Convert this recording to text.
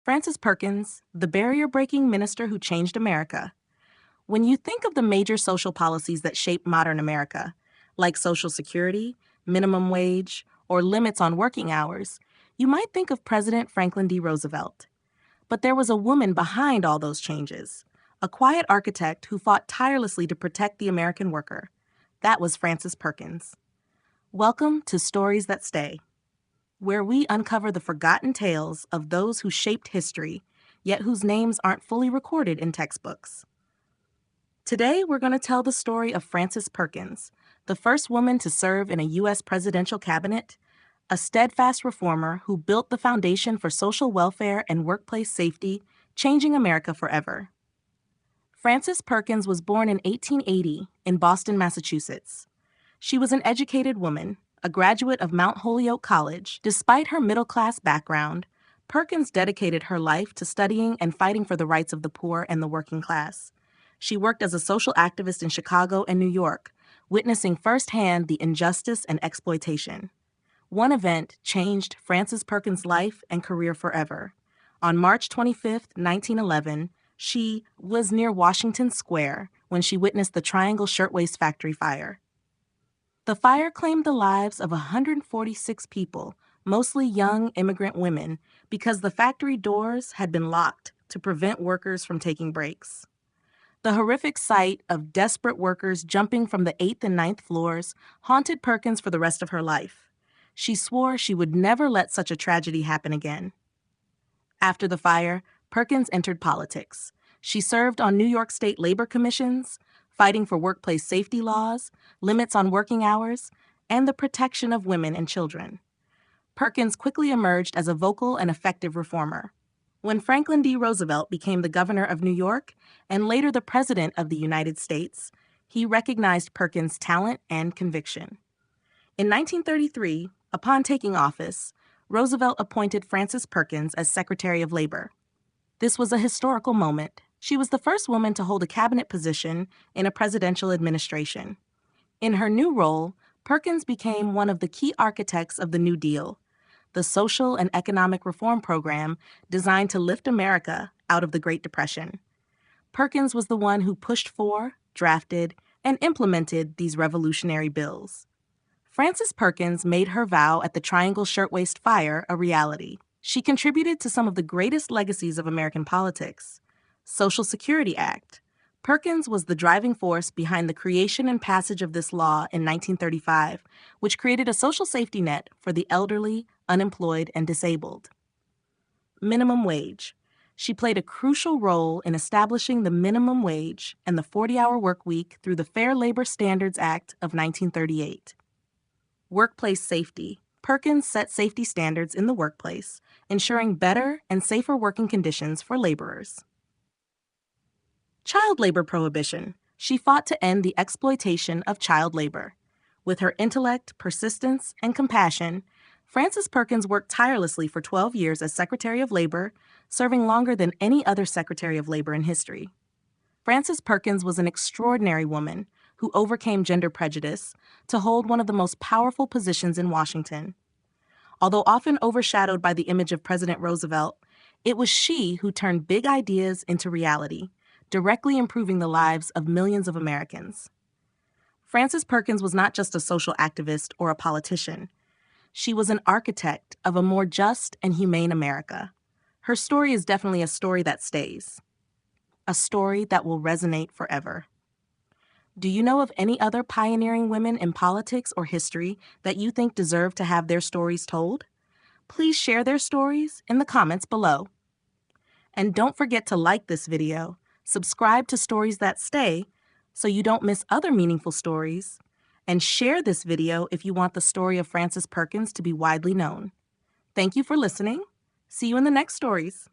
Frances Perkins, the barrier-breaking minister who changed America. When you think of the major social policies that shaped modern America, like Social Security, minimum wage, or limits on working hours, you might think of President Franklin D. Roosevelt. But there was a woman behind all those changes, a quiet architect who fought tirelessly to protect the American worker. That was Frances Perkins. Welcome to Stories That Stay, where we uncover the forgotten tales of those who shaped history, yet whose names aren't fully recorded in textbooks. Today, we're going to tell the story of Frances Perkins, the first woman to serve in a U.S. presidential cabinet, a steadfast reformer who built the foundation for social welfare and workplace safety, changing America forever. Frances Perkins was born in 1880 in Boston, Massachusetts. She was an educated woman, a graduate of Mount Holyoke College. Despite her middle-class background, Perkins dedicated her life to studying and fighting for the rights of the poor and the working class. She worked as a social activist in Chicago and New York, witnessing firsthand the injustice and exploitation. One event changed Frances Perkins' life and career forever. On March 25, 1911, she was near Washington Square when she witnessed the Triangle Shirtwaist Factory fire. The fire claimed the lives of 146 people, mostly young immigrant women, because the factory doors had been locked to prevent workers from taking breaks. The horrific sight of desperate workers jumping from the 8th and ninth floors haunted Perkins for the rest of her life. She swore she would never let such a tragedy happen again. After the fire, Perkins entered politics. She served on New York State labor commissions, fighting for workplace safety laws, limits on working hours, and the protection of women and children. Perkins quickly emerged as a vocal and effective reformer. When Franklin D. Roosevelt became the governor of New York and later the president of the United States, he recognized Perkins' talent and conviction. In 1933, upon taking office, Roosevelt appointed Frances Perkins as Secretary of Labor. This was a historical moment. She was the first woman to hold a cabinet position in a presidential administration. In her new role, Perkins became one of the key architects of the New Deal, the social and economic reform program designed to lift America out of the Great Depression. Perkins was the one who pushed for, drafted, and implemented these revolutionary bills. Frances Perkins made her vow at the Triangle Shirtwaist Fire a reality. She contributed to some of the greatest legacies of American politics. Social Security Act. Perkins was the driving force behind the creation and passage of this law in 1935, which created a social safety net for the elderly, unemployed, and disabled. Minimum wage. She played a crucial role in establishing the minimum wage and the 40-hour work week through the Fair Labor Standards Act of 1938. Workplace safety. Perkins set safety standards in the workplace, ensuring better and safer working conditions for laborers. Child labor prohibition. She fought to end the exploitation of child labor. With her intellect, persistence, and compassion, Frances Perkins worked tirelessly for 12 years as Secretary of Labor, serving longer than any other Secretary of Labor in history. Frances Perkins was an extraordinary woman who overcame gender prejudice to hold one of the most powerful positions in Washington. Although often overshadowed by the image of President Roosevelt, it was she who turned big ideas into reality, directly improving the lives of millions of Americans. Frances Perkins was not just a social activist or a politician. She was an architect of a more just and humane America. Her story is definitely a story that stays, a story that will resonate forever. Do you know of any other pioneering women in politics or history that you think deserve to have their stories told? Please share their stories in the comments below. And don't forget to like this video, subscribe to Stories That Stay so you don't miss other meaningful stories, and share this video if you want the story of Frances Perkins to be widely known. Thank you for listening. See you in the next stories.